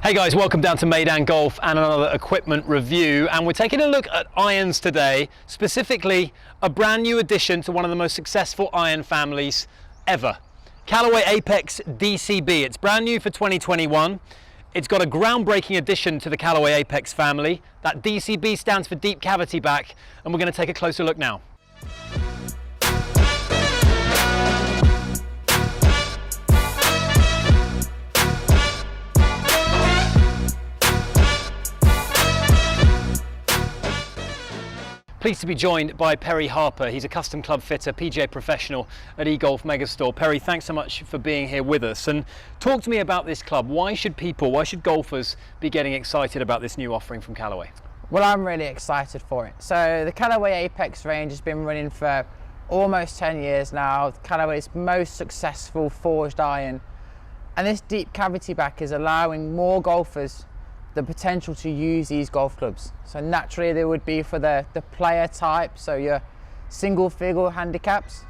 Hey guys, welcome down to Meydan Golf and another equipment review, and we're taking a look at irons today, specifically a brand new addition to one of the most successful iron families ever. Callaway Apex DCB. It's brand new for 2021. It's got a groundbreaking addition to the Callaway Apex family. That DCB stands for deep cavity back, and we're going to take a closer look now. Pleased to be joined by Perry Harper. He's a custom club fitter, PGA professional at eGolf Megastore. Perry, thanks so much for being here with us. And talk to me about this club. Why should golfers be getting excited about this new offering from Callaway? Well, I'm really excited for it. So the Callaway Apex range has been running for almost 10 years now. Callaway's most successful forged iron. And this deep cavity back is allowing more golfers the potential to use these golf clubs. So naturally they would be for the player type, so your single figure handicaps,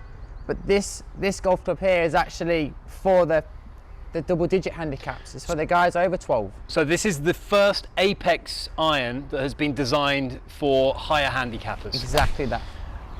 but this golf club here is actually for the double digit handicaps. It's for the guys over 12. So this is the first Apex iron that has been designed for higher handicappers. Exactly that.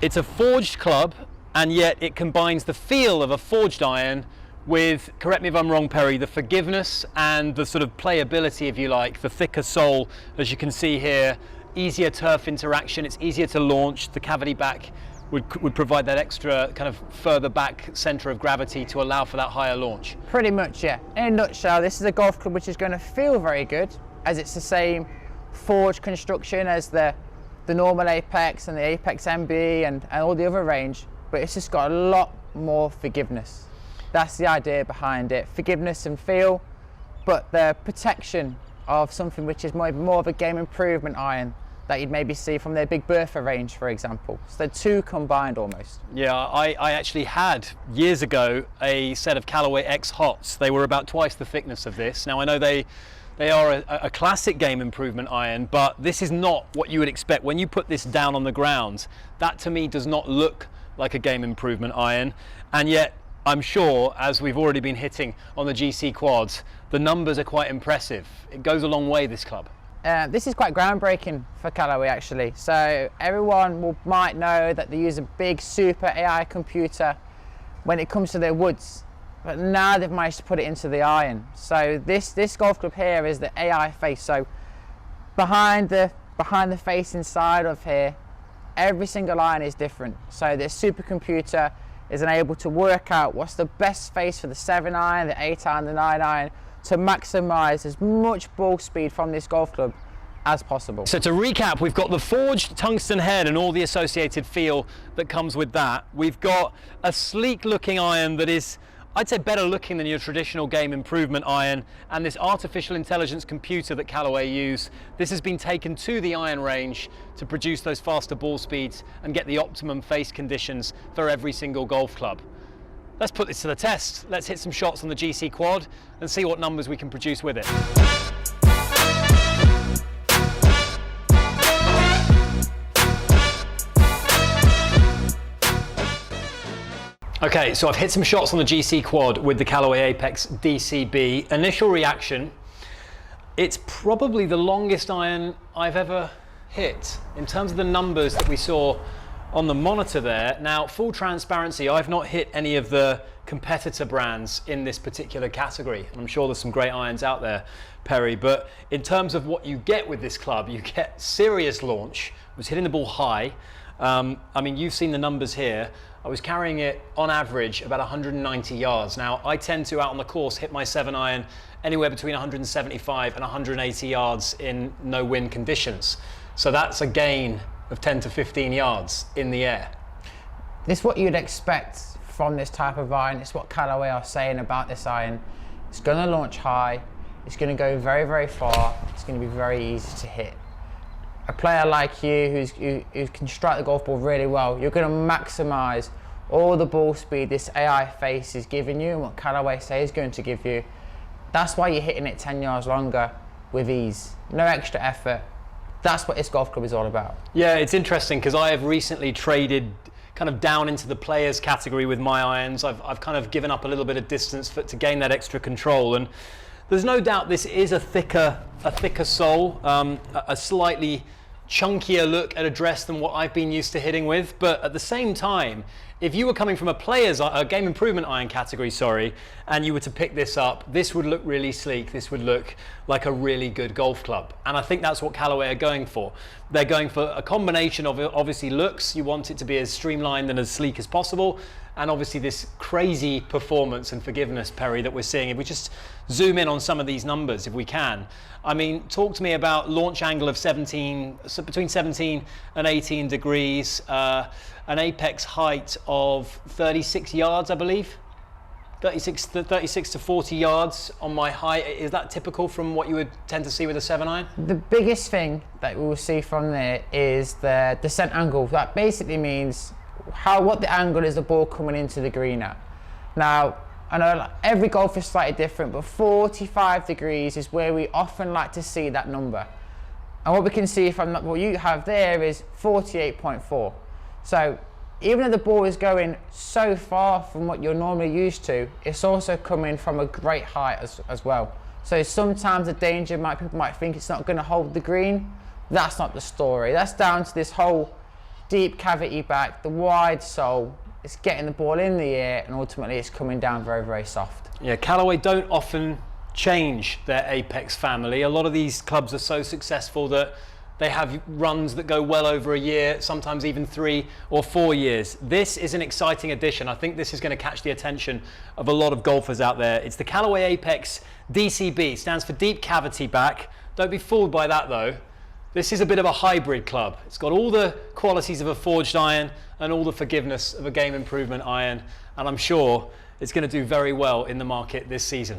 It's a forged club, and yet it combines the feel of a forged iron with, correct me if I'm wrong, Perry, the forgiveness and the sort of playability, if you like, the thicker sole, as you can see here, easier turf interaction, it's easier to launch. The cavity back would provide that extra kind of further back center of gravity to allow for that higher launch. Pretty much, yeah. In a nutshell, this is a golf club which is going to feel very good, as it's the same forged construction as the normal Apex and the Apex MB and all the other range, but it's just got a lot more forgiveness. That's the idea behind it, forgiveness and feel, but the protection of something which is more of a game improvement iron that you'd maybe see from their Big Bertha range, for example. So they're two combined almost. Yeah, I actually had, years ago, a set of Callaway X Hots. They were about twice the thickness of this. Now I know they are a classic game improvement iron, but this is not what you would expect. When you put this down on the ground, that to me does not look like a game improvement iron, and yet I'm sure, as we've already been hitting on the GC quads, the numbers are quite impressive. It goes a long way, this club. This is quite groundbreaking for Callaway, actually. So everyone might know that they use a big super AI computer when it comes to their woods, but now they've managed to put it into the iron. So this golf club here is the AI face. So behind the face inside of here, every single iron is different. So this supercomputer is able to work out what's the best face for the 7 iron, the 8 iron, the 9 iron, to maximise as much ball speed from this golf club as possible. So to recap, we've got the forged tungsten head and all the associated feel that comes with that. We've got a sleek looking iron that is, I'd say, better looking than your traditional game improvement iron, and this artificial intelligence computer that Callaway use. This has been taken to the iron range to produce those faster ball speeds and get the optimum face conditions for every single golf club. Let's put this to the test. Let's hit some shots on the GC quad and see what numbers we can produce with it. Okay, so I've hit some shots on the GC quad with the Callaway Apex DCB. Initial reaction, it's probably the longest iron I've ever hit in terms of the numbers that we saw on the monitor there. Now, full transparency, I've not hit any of the competitor brands in this particular category. I'm sure there's some great irons out there, Perry, but in terms of what you get with this club, you get serious launch. I was hitting the ball high. I mean, you've seen the numbers here. I was carrying it on average about 190 yards. Now, I tend to, out on the course, hit my 7 iron anywhere between 175 and 180 yards in no wind conditions. So that's a gain of 10 to 15 yards in the air. This is what you'd expect from this type of iron. It's what Callaway are saying about this iron. It's going to launch high. It's going to go very, very far. It's going to be very easy to hit. A player like you who can strike the golf ball really well, you're going to maximise all the ball speed this AI face is giving you and what Callaway say is going to give you. That's why you're hitting it 10 yards longer with ease. No extra effort. That's what this golf club is all about. Yeah, it's interesting because I have recently traded kind of down into the players category with my irons. I've kind of given up a little bit of distance to gain that extra control, and There's no doubt this is a thicker sole, a slightly chunkier look at address than what I've been used to hitting with, but at the same time, if you were coming from a game improvement iron category, and you were to pick this up, this would look really sleek. This would look like a really good golf club. And I think that's what Callaway are going for. They're going for a combination of obviously looks. You want it to be as streamlined and as sleek as possible. And obviously this crazy performance and forgiveness, Perry, that we're seeing. If we just zoom in on some of these numbers, if we can. I mean, talk to me about launch angle of between 17 and 18 degrees, an apex height of 36 yards, I believe. 36 to 40 yards on my height. Is that typical from what you would tend to see with a 7-iron? The biggest thing that we will see from there is the descent angle. That basically means what the angle is the ball coming into the green at. Now, I know every golf is slightly different, but 45 degrees is where we often like to see that number. And what we can see from what you have there is 48.4. So even though the ball is going so far from what you're normally used to, it's also coming from a great height as well. So sometimes the danger people might think it's not going to hold the green. That's not the story. That's down to this whole deep cavity back, the wide sole. It's getting the ball in the air, and ultimately it's coming down very, very soft. Yeah, Callaway don't often change their Apex family. A lot of these clubs are so successful that they have runs that go well over a year, sometimes even 3 or 4 years. This is an exciting addition. I think this is going to catch the attention of a lot of golfers out there. It's the Callaway Apex DCB. It stands for deep cavity back. Don't be fooled by that though. This is a bit of a hybrid club. It's got all the qualities of a forged iron and all the forgiveness of a game improvement iron. And I'm sure it's going to do very well in the market this season.